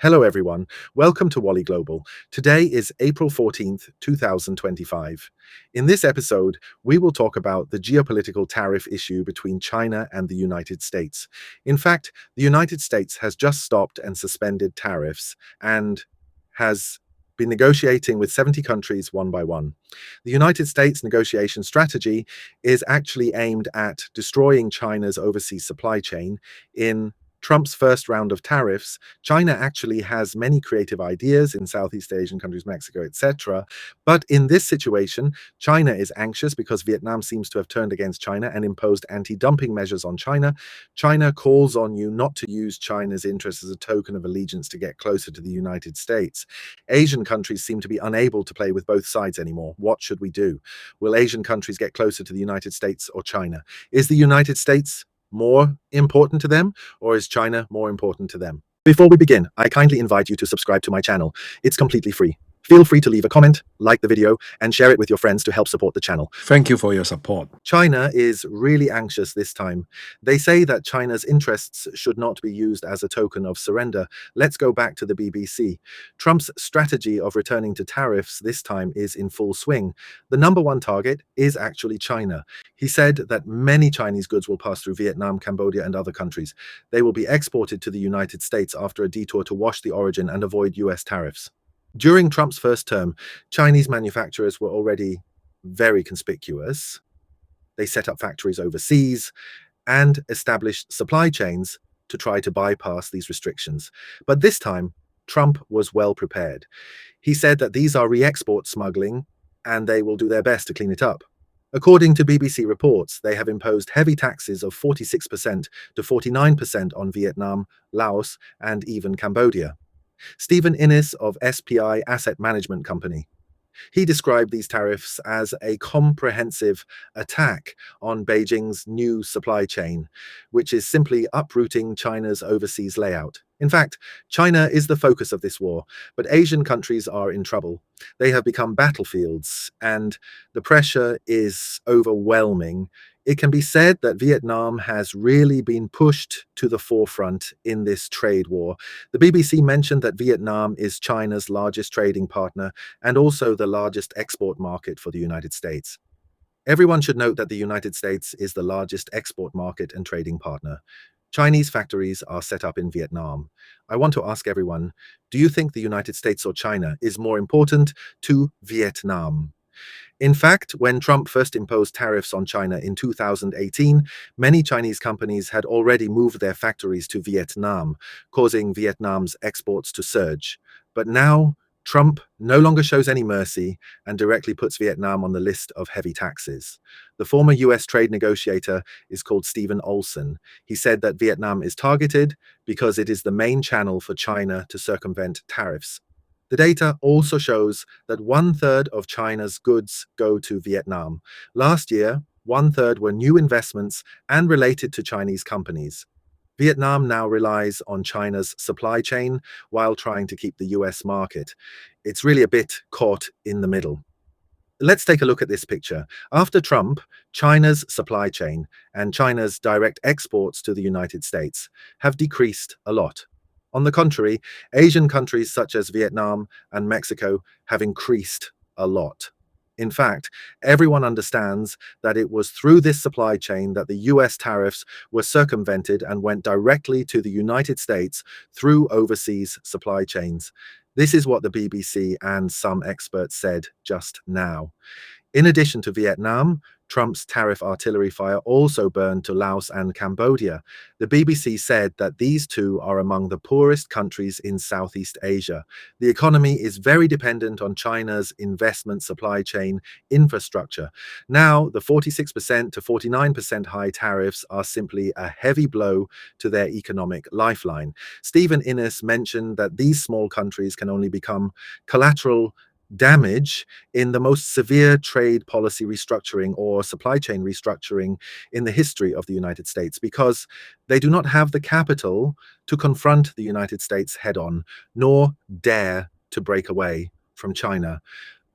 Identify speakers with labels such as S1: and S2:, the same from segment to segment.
S1: Hello everyone, welcome to Wally Global. Today is April 14th, 2025. In this episode, we will talk about the geopolitical tariff issue between China and the United States. In fact, the United States has just stopped and suspended tariffs and has been negotiating with 70 countries one by one. The United States negotiation strategy is actually aimed at destroying China's overseas supply chain. In Trump's first round of tariffs, China actually has many creative ideas in Southeast Asian countries, Mexico, etc. But in this situation, China is anxious because Vietnam seems to have turned against China and imposed anti-dumping measures on China. China calls on you not to use China's interests as a token of allegiance to get closer to the United States. Asian countries seem to be unable to play with both sides anymore. What should we do? Will Asian countries get closer to the United States or China? Is the United States more important to them, or is China more important to them? Before we begin, I kindly invite you to subscribe to my channel. It's completely free. Feel free to leave a comment, like the video, and share it with your friends to help support the channel.
S2: Thank you for your support.
S1: China is really anxious this time. They say that China's interests should not be used as a token of surrender. Let's go back to the BBC. Trump's strategy of returning to tariffs this time is in full swing. The number one target is actually China. He said that many Chinese goods will pass through Vietnam, Cambodia, and other countries. They will be exported to the United States after a detour to wash the origin and avoid US tariffs. During Trump's first term, Chinese manufacturers were already very conspicuous. They set up factories overseas and established supply chains to try to bypass these restrictions. But this time, Trump was well prepared. He said that these are re-export smuggling and they will do their best to clean it up. According to BBC reports, they have imposed heavy taxes of 46% to 49% on Vietnam, Laos, and even Cambodia. Stephen Innes of SPI Asset Management Company. He described these tariffs as a comprehensive attack on Beijing's new supply chain, which is simply uprooting China's overseas layout. In fact, China is the focus of this war, but Asian countries are in trouble. They have become battlefields, and the pressure is overwhelming. It can be said that Vietnam has really been pushed to the forefront in this trade war. The BBC mentioned that Vietnam is China's largest trading partner and also the largest export market for the United States. Everyone should note that the United States is the largest export market and trading partner. Chinese factories are set up in Vietnam. I want to ask everyone, do you think the United States or China is more important to Vietnam? In fact, when Trump first imposed tariffs on China in 2018, many Chinese companies had already moved their factories to Vietnam, causing Vietnam's exports to surge. But now, Trump no longer shows any mercy and directly puts Vietnam on the list of heavy taxes. The former U.S. trade negotiator is called Stephen Olson. He said that Vietnam is targeted because it is the main channel for China to circumvent tariffs. The data also shows that 1/3 of China's goods go to Vietnam. Last year, 1/3 were new investments and related to Chinese companies. Vietnam now relies on China's supply chain while trying to keep the US market. It's really a bit caught in the middle. Let's take a look at this picture. After Trump, China's supply chain and China's direct exports to the United States have decreased a lot. On the contrary, Asian countries such as Vietnam and Mexico have increased a lot. In fact, everyone understands that it was through this supply chain that the US tariffs were circumvented and went directly to the United States through overseas supply chains. This is what the BBC and some experts said just now. In addition to Vietnam, Trump's tariff artillery fire also burned to Laos and Cambodia. The BBC said that these two are among the poorest countries in Southeast Asia. The economy is very dependent on China's investment supply chain infrastructure. Now, the 46% to 49% high tariffs are simply a heavy blow to their economic lifeline. Stephen Innes mentioned that these small countries can only become collateral damage in the most severe trade policy restructuring or supply chain restructuring in the history of the United States because they do not have the capital to confront the United States head-on, nor dare to break away from China.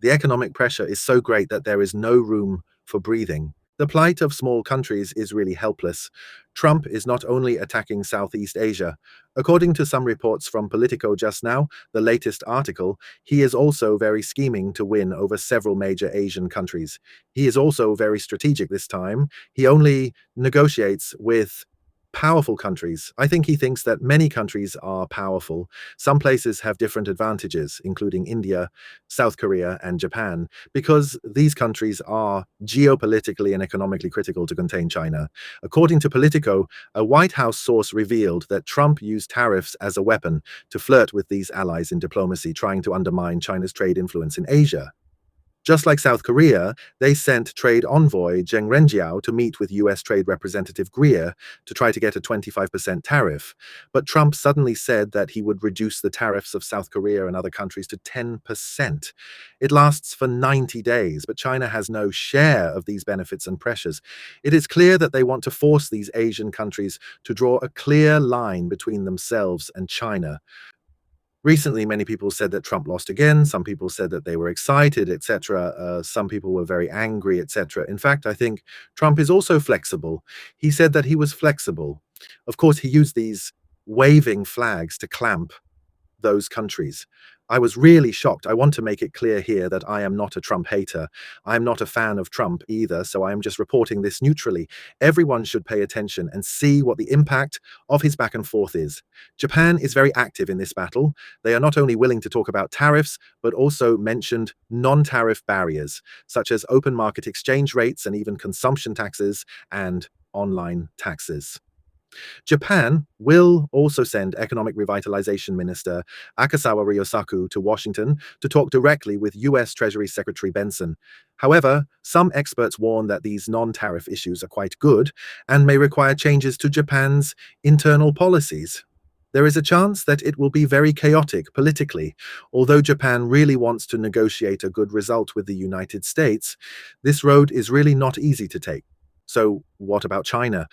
S1: The economic pressure is so great that there is no room for breathing. The plight of small countries is really helpless. Trump is not only attacking Southeast Asia. According to some reports from Politico just now, the latest article, he is also very scheming to win over several major Asian countries. He is also very strategic this time. He only negotiates with powerful countries. I think he thinks that many countries are powerful. Some places have different advantages, including India, South Korea, and Japan, because these countries are geopolitically and economically critical to contain China. According to Politico, a White House source revealed that Trump used tariffs as a weapon to flirt with these allies in diplomacy, trying to undermine China's trade influence in Asia. Just like South Korea, they sent trade envoy Zheng Renjiao to meet with U.S. Trade Representative Greer to try to get a 25% tariff. But Trump suddenly said that he would reduce the tariffs of South Korea and other countries to 10%. It lasts for 90 days, but China has no share of these benefits and pressures. It is clear that they want to force these Asian countries to draw a clear line between themselves and China. Recently, many people said that Trump lost again. Some people said that they were excited, etc. Some people were very angry, etc. In fact, I think Trump is also flexible. He said that he was flexible. Of course, he used these waving flags to clamp those countries. I was really shocked. I want to make it clear here that I am not a Trump hater. I'm not a fan of Trump either, so I am just reporting this neutrally. Everyone should pay attention and see what the impact of his back and forth is. Japan is very active in this battle. They are not only willing to talk about tariffs, but also mentioned non-tariff barriers, such as open market exchange rates and even consumption taxes and online taxes. Japan will also send Economic Revitalization Minister Akasawa Ryosaku to Washington to talk directly with U.S. Treasury Secretary Benson. However, some experts warn that these non-tariff issues are quite good and may require changes to Japan's internal policies. There is a chance that it will be very chaotic politically. Although Japan really wants to negotiate a good result with the United States, this road is really not easy to take. So, what about China?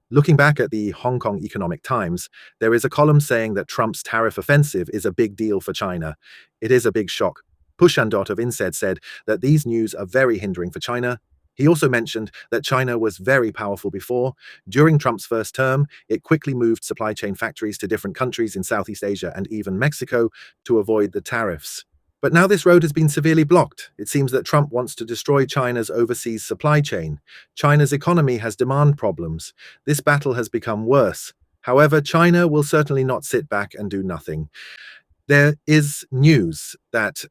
S1: Looking back at the Hong Kong Economic Times, there is a column saying that Trump's tariff offensive is a big deal for China. It is a big shock. Pushandot of INSEAD said that these news are very hindering for China. He also mentioned that China was very powerful before. During Trump's first term, it quickly moved supply chain factories to different countries in Southeast Asia and even Mexico to avoid the tariffs. But now this road has been severely blocked. It seems that Trump wants to destroy China's overseas supply chain. China's economy has demand problems. This battle has become worse. However, China will certainly not sit back and do nothing. There is news that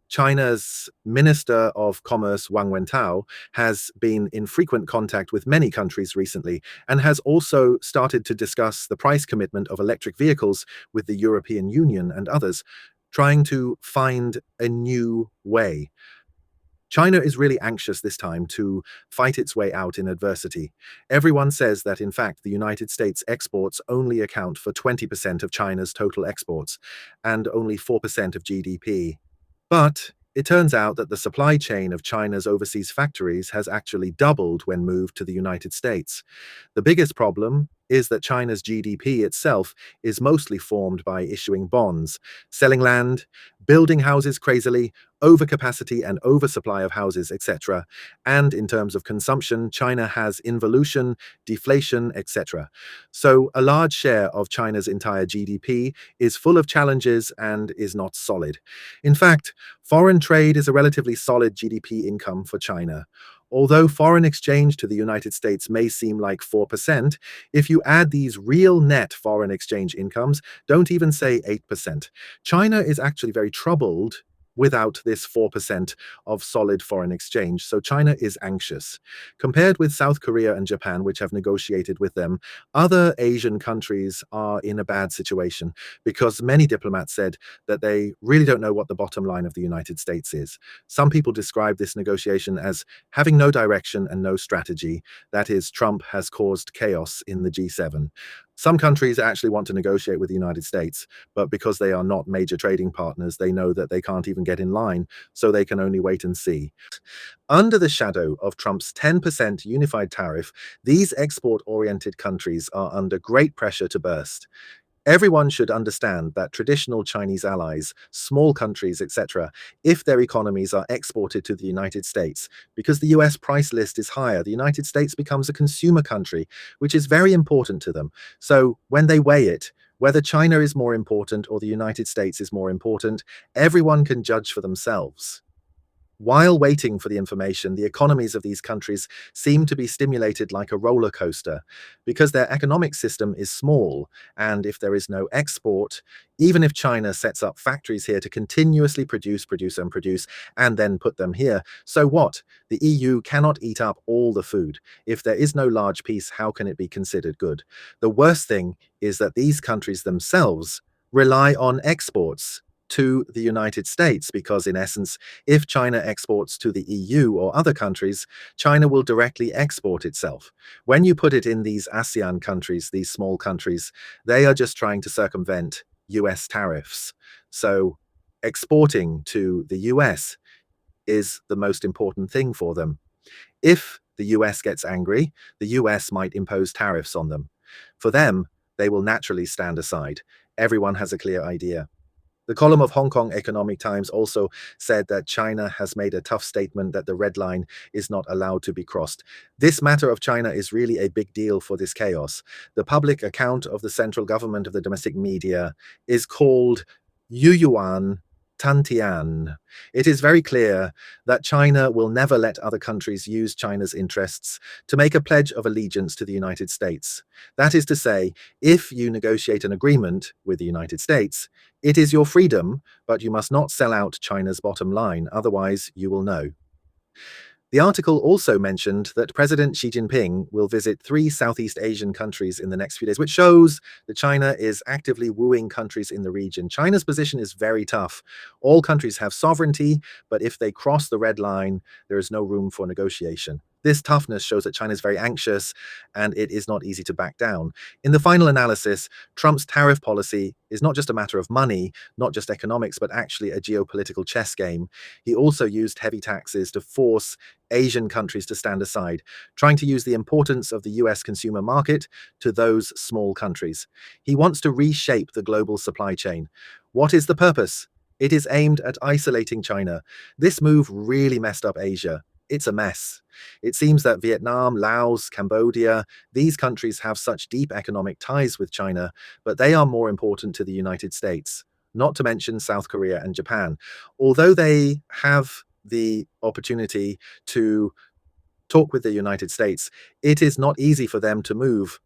S1: China's Minister of Commerce, Wang Wentao, has been in frequent contact with many countries recently and has also started to discuss the price commitment of electric vehicles with the European Union and others, trying to find a new way. China is really anxious this time to fight its way out in adversity. Everyone says that, in fact, the United States exports only account for 20% of China's total exports and only 4% of GDP. But it turns out that the supply chain of China's overseas factories has actually doubled when moved to the United States. The biggest problem is that China's GDP itself is mostly formed by issuing bonds, selling land, building houses crazily, overcapacity and oversupply of houses, etc. And in terms of consumption, China has involution, deflation, etc. So a large share of China's entire GDP is full of challenges and is not solid. In fact, foreign trade is a relatively solid GDP income for China. Although foreign exchange to the United States may seem like 4%, if you add these real net foreign exchange incomes, don't even say 8%. China is actually very troubled without this 4% of solid foreign exchange, so China is anxious. Compared with South Korea and Japan, which have negotiated with them, other Asian countries are in a bad situation because many diplomats said that they really don't know what the bottom line of the United States is. Some people describe this negotiation as having no direction and no strategy. That is, Trump has caused chaos in the G7. Some countries actually want to negotiate with the United States, but because they are not major trading partners, they know that they can't even get in line, so they can only wait and see. Under the shadow of Trump's 10% unified tariff, these export-oriented countries are under great pressure to burst. Everyone should understand that traditional Chinese allies, small countries, etc., if their economies are exported to the United States, because the US price list is higher, the United States becomes a consumer country, which is very important to them. So when they weigh it, whether China is more important or the United States is more important, everyone can judge for themselves. While waiting for the information, the economies of these countries seem to be stimulated like a roller coaster because their economic system is small, and if there is no export, even if China sets up factories here to continuously produce, and then put them here, so what? The EU cannot eat up all the food. If there is no large piece, how can it be considered good? The worst thing is that these countries themselves rely on exports to the United States because, in essence, if China exports to the EU or other countries, China will directly export itself. When you put it in these ASEAN countries, these small countries, they are just trying to circumvent US tariffs. So exporting to the US is the most important thing for them. If the US gets angry, the US might impose tariffs on them. For them, they will naturally stand aside. Everyone has a clear idea. The column of Hong Kong Economic Times also said that China has made a tough statement that the red line is not allowed to be crossed. This matter of China is really a big deal for this chaos. The public account of the central government of the domestic media is called Yuyuan Tantian. It is very clear that China will never let other countries use China's interests to make a pledge of allegiance to the United States. That is to say, if you negotiate an agreement with the United States, it is your freedom, but you must not sell out China's bottom line, otherwise you will know. The article also mentioned that President Xi Jinping will visit 3 Southeast Asian countries in the next few days, which shows that China is actively wooing countries in the region. China's position is very tough. All countries have sovereignty, but if they cross the red line, there is no room for negotiation. This toughness shows that China is very anxious, and it is not easy to back down. In the final analysis, Trump's tariff policy is not just a matter of money, not just economics, but actually a geopolitical chess game. He also used heavy taxes to force Asian countries to stand aside, trying to use the importance of the US consumer market to those small countries. He wants to reshape the global supply chain. What is the purpose? It is aimed at isolating China. This move really messed up Asia. It's a mess. It seems that Vietnam, Laos, Cambodia, these countries have such deep economic ties with China, but they are more important to the United States, not to mention South Korea and Japan. Although they have the opportunity to talk with the United States, it is not easy for them to move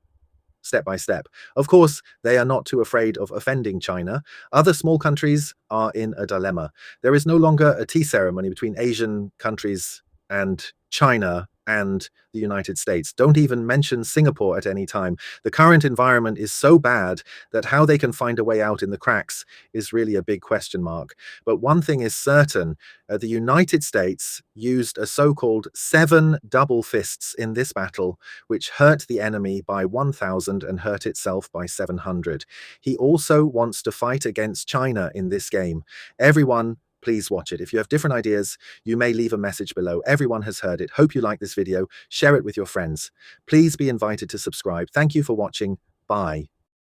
S1: step by step. Of course, they are not too afraid of offending China. Other small countries are in a dilemma. There is no longer a tea ceremony between Asian countries and China and the United States. Don't even mention Singapore at any time. The current environment is so bad that how they can find a way out in the cracks is really a big question mark. But one thing is certain, the United States used a so-called 7 double fists in this battle, which hurt the enemy by 1,000 and hurt itself by 700. He also wants to fight against China in this game. Everyone, please watch it. If you have different ideas, you may leave a message below. Everyone has heard it. Hope you like this video. Share it with your friends. Please be invited to subscribe. Thank you for watching. Bye.